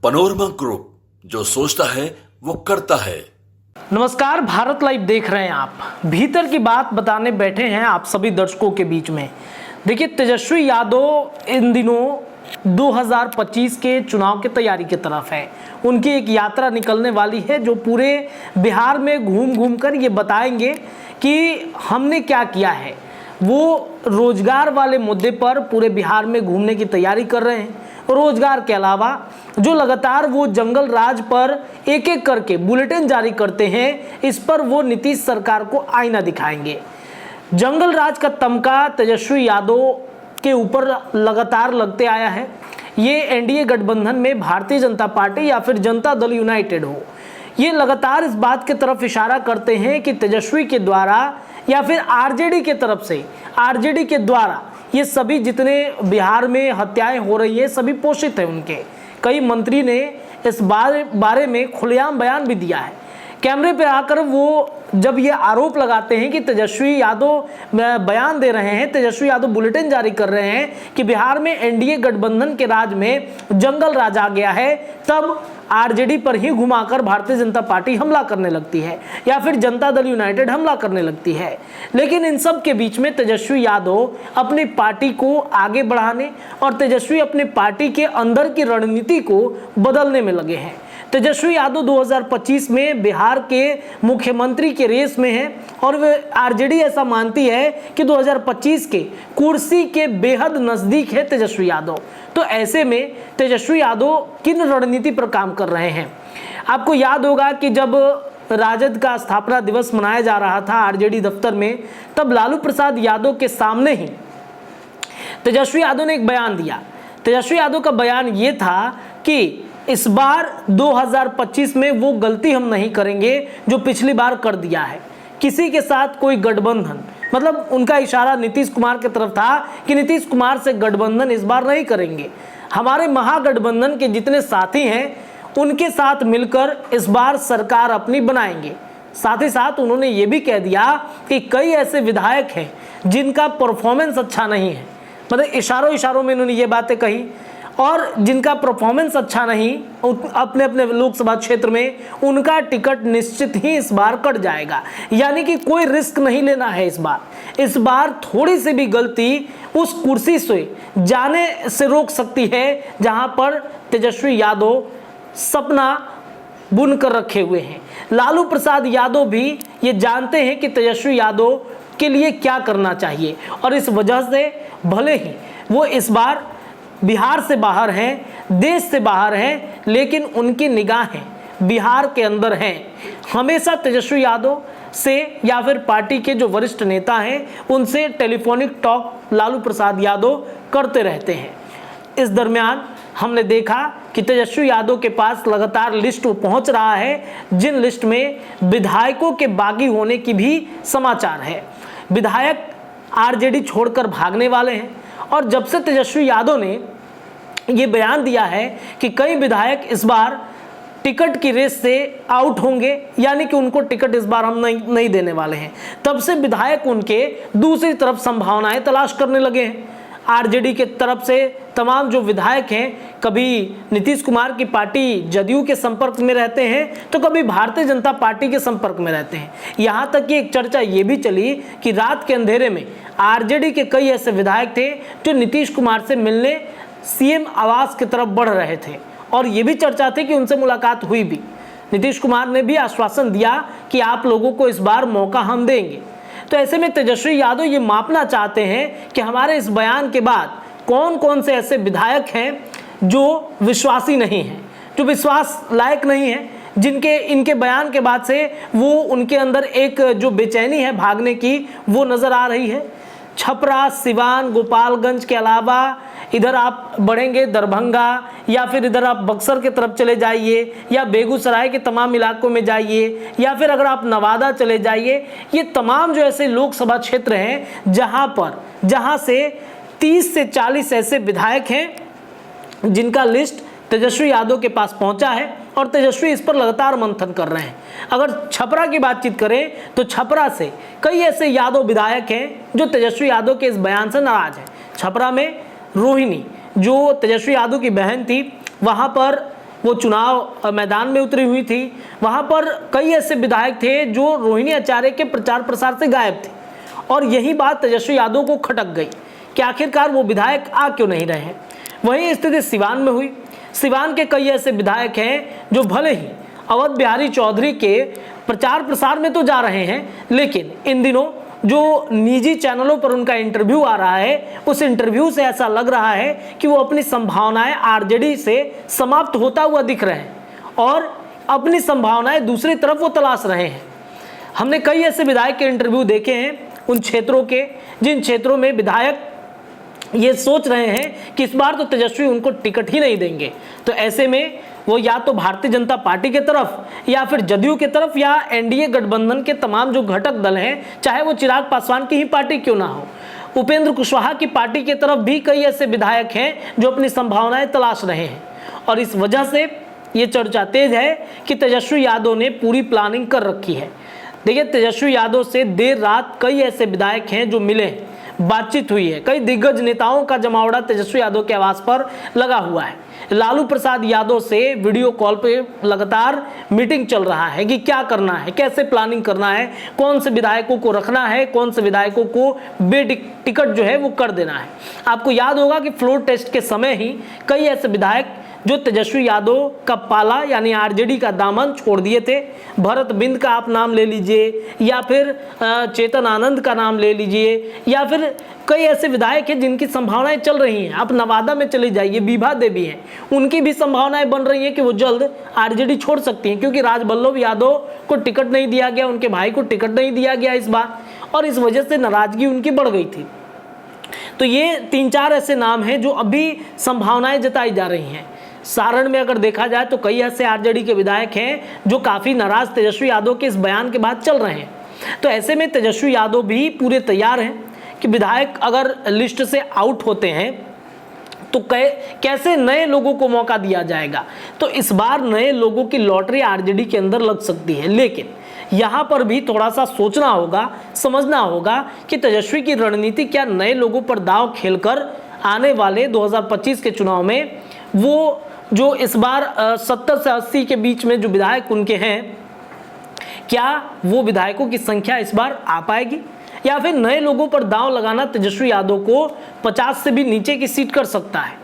Panorama group, जो सोचता है वो करता है। नमस्कार, भारत लाइव देख रहे हैं आप। भीतर की बात बताने बैठे हैं आप सभी दर्शकों के बीच में। देखिए, तेजस्वी यादव इन दिनों 2025 के चुनाव की तैयारी की तरफ है। उनकी एक यात्रा निकलने वाली है जो पूरे बिहार में घूम घूम कर ये बताएंगे कि हमने क्या किया है। वो रोजगार वाले मुद्दे पर पूरे बिहार में घूमने की तैयारी कर रहे हैं। रोजगार के अलावा जो लगातार वो जंगल राज पर एक एक करके बुलेटिन जारी करते हैं, इस पर वो नीतीश सरकार को आईना दिखाएंगे। जंगल राज का तमगा तेजस्वी यादव के ऊपर लगातार लगते आया है। ये एनडीए गठबंधन में भारतीय जनता पार्टी या फिर जनता दल यूनाइटेड हो, ये लगातार इस बात की तरफ इशारा करते हैं कि तेजस्वी के द्वारा या फिर आरजेडी के तरफ से, आरजेडी के द्वारा ये सभी जितने बिहार में हत्याएं हो रही है सभी पोषित है उनके। कई मंत्री ने इस बारे में खुलेआम बयान भी दिया है। कैमरे पे आकर वो जब ये आरोप लगाते हैं कि तेजस्वी यादव बयान दे रहे हैं, तेजस्वी यादव बुलेटिन जारी कर रहे हैं कि बिहार में एनडीए गठबंधन के राज में जंगल राज आ गया है, तब आरजेडी पर ही घुमाकर भारतीय जनता पार्टी हमला करने लगती है या फिर जनता दल यूनाइटेड हमला करने लगती है। लेकिन इन सब के बीच में तेजस्वी यादव अपनी पार्टी को आगे बढ़ाने और तेजस्वी अपनी पार्टी के अंदर की रणनीति को बदलने में लगे हैं। तेजस्वी यादव 2025 में बिहार के मुख्यमंत्री के रेस में है और वे आरजेडी ऐसा मानती है कि 2025 के कुर्सी के बेहद नजदीक है तेजस्वी यादव। तो ऐसे में तेजस्वी यादव किन रणनीति पर काम कर रहे हैं? आपको याद होगा कि जब राजद का स्थापना दिवस मनाया जा रहा था आरजेडी दफ्तर में, तब लालू प्रसाद यादव के सामने ही तेजस्वी यादव ने एक बयान दिया। तेजस्वी यादव का बयान ये था कि इस बार 2025 में वो गलती हम नहीं करेंगे जो पिछली बार कर दिया है। किसी के साथ कोई गठबंधन, मतलब उनका इशारा नीतीश कुमार की तरफ था कि नीतीश कुमार से गठबंधन इस बार नहीं करेंगे। हमारे महागठबंधन के जितने साथी हैं उनके साथ मिलकर इस बार सरकार अपनी बनाएंगे। साथ ही साथ उन्होंने ये भी कह दिया कि कई ऐसे विधायक हैं जिनका परफॉर्मेंस अच्छा नहीं है, मतलब इशारों इशारों में उन्होंने ये बातें कही, और जिनका परफॉर्मेंस अच्छा नहीं अपने अपने लोकसभा क्षेत्र में, उनका टिकट निश्चित ही इस बार कट जाएगा। यानी कि कोई रिस्क नहीं लेना है इस बार थोड़ी सी भी गलती उस कुर्सी से जाने से रोक सकती है जहां पर तेजस्वी यादव सपना बुन कर रखे हुए हैं। लालू प्रसाद यादव भी ये जानते हैं कि तेजस्वी यादव के लिए क्या करना चाहिए, और इस वजह से भले ही वो इस बार बिहार से बाहर हैं, देश से बाहर हैं, लेकिन उनकी निगाहें बिहार के अंदर हैं। हमेशा तेजस्वी यादव से या फिर पार्टी के जो वरिष्ठ नेता हैं उनसे टेलीफोनिक टॉक लालू प्रसाद यादव करते रहते हैं। इस दरमियान हमने देखा कि तेजस्वी यादव के पास लगातार लिस्ट पहुंच रहा है, जिन लिस्ट में विधायकों के बागी होने की भी समाचार है। विधायक आरजेडी छोड़कर भागने वाले हैं, और जब से तेजस्वी यादव ने ये बयान दिया है कि कई विधायक इस बार टिकट की रेस से आउट होंगे, यानी कि उनको टिकट इस बार हम नहीं देने वाले हैं, तब से विधायक उनके दूसरी तरफ संभावनाएं तलाश करने लगे हैं। आरजेडी के तरफ से तमाम जो विधायक हैं, कभी नीतीश कुमार की पार्टी जदयू के संपर्क में रहते हैं तो कभी भारतीय जनता पार्टी के संपर्क में रहते हैं। यहाँ तक कि एक चर्चा ये भी चली कि रात के अंधेरे में आरजेडी के कई ऐसे विधायक थे जो नीतीश कुमार से मिलने सीएम आवास की तरफ बढ़ रहे थे, और ये भी चर्चा थी कि उनसे मुलाकात हुई भी। नीतीश कुमार ने भी आश्वासन दिया कि आप लोगों को इस बार मौका हम देंगे। तो ऐसे में तेजस्वी यादव ये मापना चाहते हैं कि हमारे इस बयान के बाद कौन कौन से ऐसे विधायक हैं जो विश्वासी नहीं हैं, जो विश्वास लायक नहीं हैं, जिनके इनके बयान के बाद से वो उनके अंदर एक जो बेचैनी है भागने की वो नज़र आ रही है। छपरा, सिवान, गोपालगंज के अलावा इधर आप बढ़ेंगे दरभंगा, या फिर इधर आप बक्सर के तरफ चले जाइए, या बेगूसराय के तमाम इलाकों में जाइए, या फिर अगर आप नवादा चले जाइए, ये तमाम जो ऐसे लोकसभा क्षेत्र हैं जहां से 30 से 40 ऐसे विधायक हैं जिनका लिस्ट तेजस्वी यादव के पास पहुंचा है, और तेजस्वी इस पर लगातार मंथन कर रहे हैं। अगर छपरा की बातचीत करें तो छपरा से कई ऐसे यादव विधायक हैं जो तेजस्वी यादव के इस बयान से नाराज हैं। छपरा में रोहिणी जो तेजस्वी यादव की बहन थी, वहां पर वो चुनाव मैदान में उतरी हुई थी। वहाँ पर कई ऐसे विधायक थे जो रोहिणी आचार्य के प्रचार प्रसार से गायब थे, और यही बात तेजस्वी यादव को खटक गई कि आखिरकार वो विधायक आ क्यों नहीं रहे हैं। वही स्थिति सिवान में हुई। सिवान के कई ऐसे विधायक हैं जो भले ही अवध बिहारी चौधरी के प्रचार प्रसार में तो जा रहे हैं, लेकिन इन दिनों जो निजी चैनलों पर उनका इंटरव्यू आ रहा है, उस इंटरव्यू से ऐसा लग रहा है कि वो अपनी संभावनाएं आरजेडी से समाप्त होता हुआ दिख रहे हैं और अपनी संभावनाएं दूसरी तरफ वो तलाश रहे हैं। हमने कई ऐसे विधायक के इंटरव्यू देखे हैं उन क्षेत्रों के, जिन क्षेत्रों में विधायक ये सोच रहे हैं कि इस बार तो तेजस्वी उनको टिकट ही नहीं देंगे। तो ऐसे में वो या तो भारतीय जनता पार्टी के तरफ या फिर जदयू के तरफ या एनडीए गठबंधन के तमाम जो घटक दल हैं, चाहे वो चिराग पासवान की ही पार्टी क्यों ना हो, उपेंद्र कुशवाहा की पार्टी के तरफ भी कई ऐसे विधायक हैं जो अपनी संभावनाएं तलाश रहे हैं। और इस वजह से ये चर्चा तेज है कि तेजस्वी यादव ने पूरी प्लानिंग कर रखी है। देखिए, तेजस्वी यादव से देर रात कई ऐसे विधायक हैं जो मिले, बातचीत हुई है। कई दिग्गज नेताओं का जमावड़ा तेजस्वी यादव के आवास पर लगा हुआ है। लालू प्रसाद यादव से वीडियो कॉल पे लगातार मीटिंग चल रहा है कि क्या करना है, कैसे प्लानिंग करना है, कौन से विधायकों को रखना है, कौन से विधायकों को टिकट जो है वो कर देना है। आपको याद होगा कि फ्लोर टेस्ट के समय ही कई ऐसे विधायक जो तेजस्वी यादव का पाला यानी आरजेडी का दामन छोड़ दिए थे। भरत बिंद का आप नाम ले लीजिए, या फिर चेतन आनंद का नाम ले लीजिए, या फिर कई ऐसे विधायक हैं जिनकी संभावनाएं चल रही हैं। आप नवादा में चले जाइए, बीभा देवी हैं, उनकी भी संभावनाएं बन रही हैं कि वो जल्द आरजेडी छोड़ सकती हैं, क्योंकि राजबल्लभ यादव को टिकट नहीं दिया गया, उनके भाई को टिकट नहीं दिया गया इस बार, और इस वजह से नाराजगी उनकी बढ़ गई थी। तो ये 3-4 ऐसे नाम हैं जो अभी संभावनाएं जताई जा रही हैं। सारण में अगर देखा जाए तो कई ऐसे आरजेडी के विधायक हैं जो काफ़ी नाराज तेजस्वी यादव के इस बयान के बाद चल रहे हैं। तो ऐसे में तेजस्वी यादव भी पूरे तैयार हैं कि विधायक अगर लिस्ट से आउट होते हैं तो कैसे नए लोगों को मौका दिया जाएगा। तो इस बार नए लोगों की लॉटरी आरजेडी के अंदर लग सकती है, लेकिन यहाँ पर भी थोड़ा सा सोचना होगा, समझना होगा कि तेजस्वी की रणनीति क्या नए लोगों पर दांव खेलकर आने वाले 2025 के चुनाव में वो जो इस बार 70 से 80 के बीच में जो विधायक उनके हैं, क्या वो विधायकों की संख्या इस बार आ पाएगी, या फिर नए लोगों पर दांव लगाना तेजस्वी यादव को 50 से भी नीचे की सीट कर सकता है।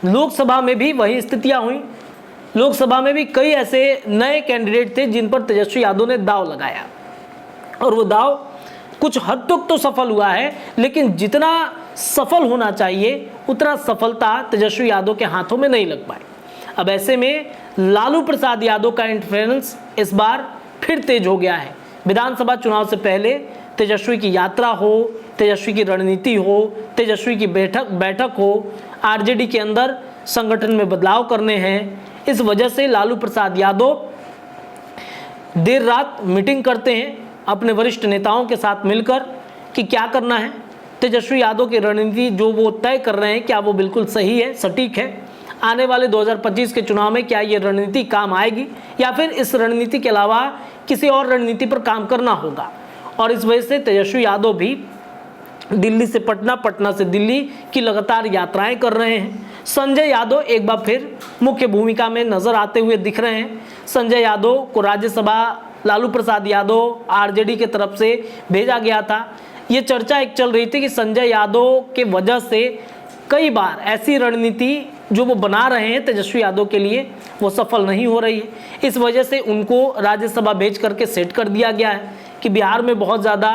लोकसभा में भी वही स्थितियां हुई। लोकसभा में भी कई ऐसे नए कैंडिडेट थे जिन पर तेजस्वी यादव ने दांव लगाया, और वो दांव कुछ हद तक तो सफल हुआ है, लेकिन जितना सफल होना चाहिए उतना सफलता तेजस्वी यादव के हाथों में नहीं लग पाई। अब ऐसे में लालू प्रसाद यादव का इंटरफेरेंस इस बार फिर तेज हो गया है। विधानसभा चुनाव से पहले तेजस्वी की यात्रा हो, तेजस्वी की रणनीति हो, तेजस्वी की बैठक हो, आरजेडी के अंदर संगठन में बदलाव करने हैं। इस वजह से लालू प्रसाद यादव देर रात मीटिंग करते हैं अपने वरिष्ठ नेताओं के साथ मिलकर कि क्या करना है। तेजस्वी यादव की रणनीति जो वो तय कर रहे हैं, क्या वो बिल्कुल सही है, सटीक है। आने वाले 2025 के चुनाव में क्या ये रणनीति काम आएगी, या फिर इस रणनीति के अलावा किसी और रणनीति पर काम करना होगा। और इस वजह से तेजस्वी यादव भी दिल्ली से पटना, पटना से दिल्ली की लगातार यात्राएं कर रहे हैं। संजय यादव एक बार फिर मुख्य भूमिका में नजर आते हुए दिख रहे हैं। संजय यादव को राज्यसभा लालू प्रसाद यादव आरजेडी के तरफ से भेजा गया था। ये चर्चा एक चल रही थी कि संजय यादव के वजह से कई बार ऐसी रणनीति जो वो बना रहे हैं तेजस्वी यादव के लिए वो सफल नहीं हो रही है। इस वजह से उनको राज्यसभा भेज करके सेट कर दिया गया है कि बिहार में बहुत ज़्यादा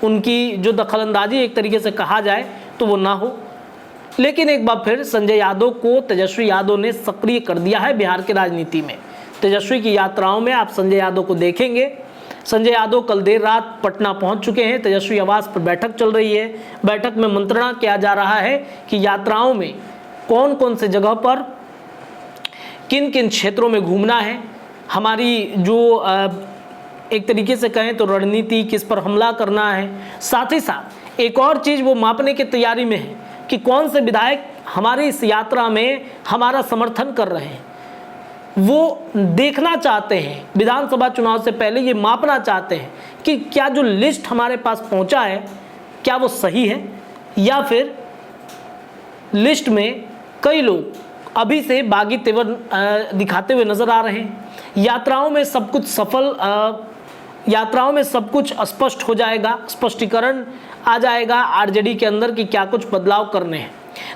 उनकी जो दखलंदाजी एक तरीके से कहा जाए तो वो ना हो। लेकिन एक बार फिर संजय यादव को तेजस्वी यादव ने सक्रिय कर दिया है बिहार की राजनीति में। तेजस्वी की यात्राओं में आप संजय यादव को देखेंगे। संजय यादव कल देर रात पटना पहुंच चुके हैं। तेजस्वी आवास पर बैठक चल रही है। बैठक में मंत्रणा किया जा रहा है कि यात्राओं में कौन कौन से जगह पर किन किन क्षेत्रों में घूमना है, हमारी जो एक तरीके से कहें तो रणनीति, किस पर हमला करना है। साथ ही साथ एक और चीज़ वो मापने की तैयारी में है कि कौन से विधायक हमारी इस यात्रा में हमारा समर्थन कर रहे हैं। वो देखना चाहते हैं, विधानसभा चुनाव से पहले ये मापना चाहते हैं कि क्या जो लिस्ट हमारे पास पहुंचा है क्या वो सही है, या फिर लिस्ट में कई लोग अभी से बागी तेवर दिखाते हुए नजर आ रहे हैं। यात्राओं में सब कुछ स्पष्ट हो जाएगा, स्पष्टीकरण आ जाएगा आरजेडी के अंदर कि क्या कुछ बदलाव करने हैं।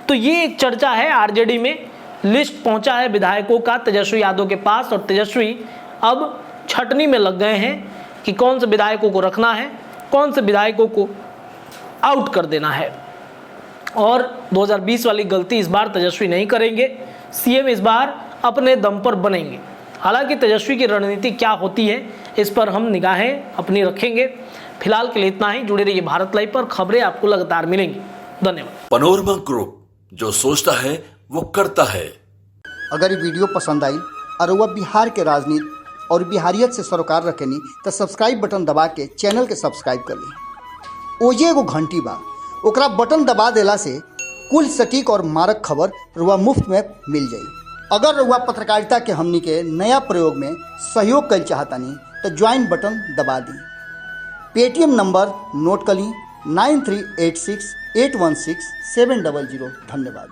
तो ये एक चर्चा है, आरजेडी में लिस्ट पहुंचा है विधायकों का तेजस्वी यादव के पास, और तेजस्वी अब छटनी में लग गए हैं कि कौन से विधायकों को रखना है, कौन से विधायकों को आउट कर देना है। और 2020 वाली गलती इस बार तेजस्वी नहीं करेंगे, सीएम इस बार अपने दम पर बनेंगे। हालांकि तेजस्वी की रणनीति क्या होती है इस पर हम निगाहें अपनी रखेंगे। फिलहाल के लिए इतना ही। जुड़े रहिए भारत लाइव पर, खबरें आपको लगातार मिलेंगी। धन्यवाद। पनोरमा ग्रुप, जो सोचता है वो करता है। अगर ये वीडियो पसंद आई और वह बिहार के राजनीति और बिहारियत से सरोकार रखेनी तो सब्सक्राइब बटन दबा के चैनल के सब्सक्राइब कर ली। ओजे एगो घंटी बा, ओकरा बटन दबा देला से कुल सटीक और मारक खबर रुआ मुफ्त में मिल जाई। अगर रुआ पत्रकारिता के हमनी के नया प्रयोग में सहयोग कर चाहतानी तो ज्वाइन बटन दबा दी। पेटीएम नंबर नोट कर ली 9386816700। धन्यवाद।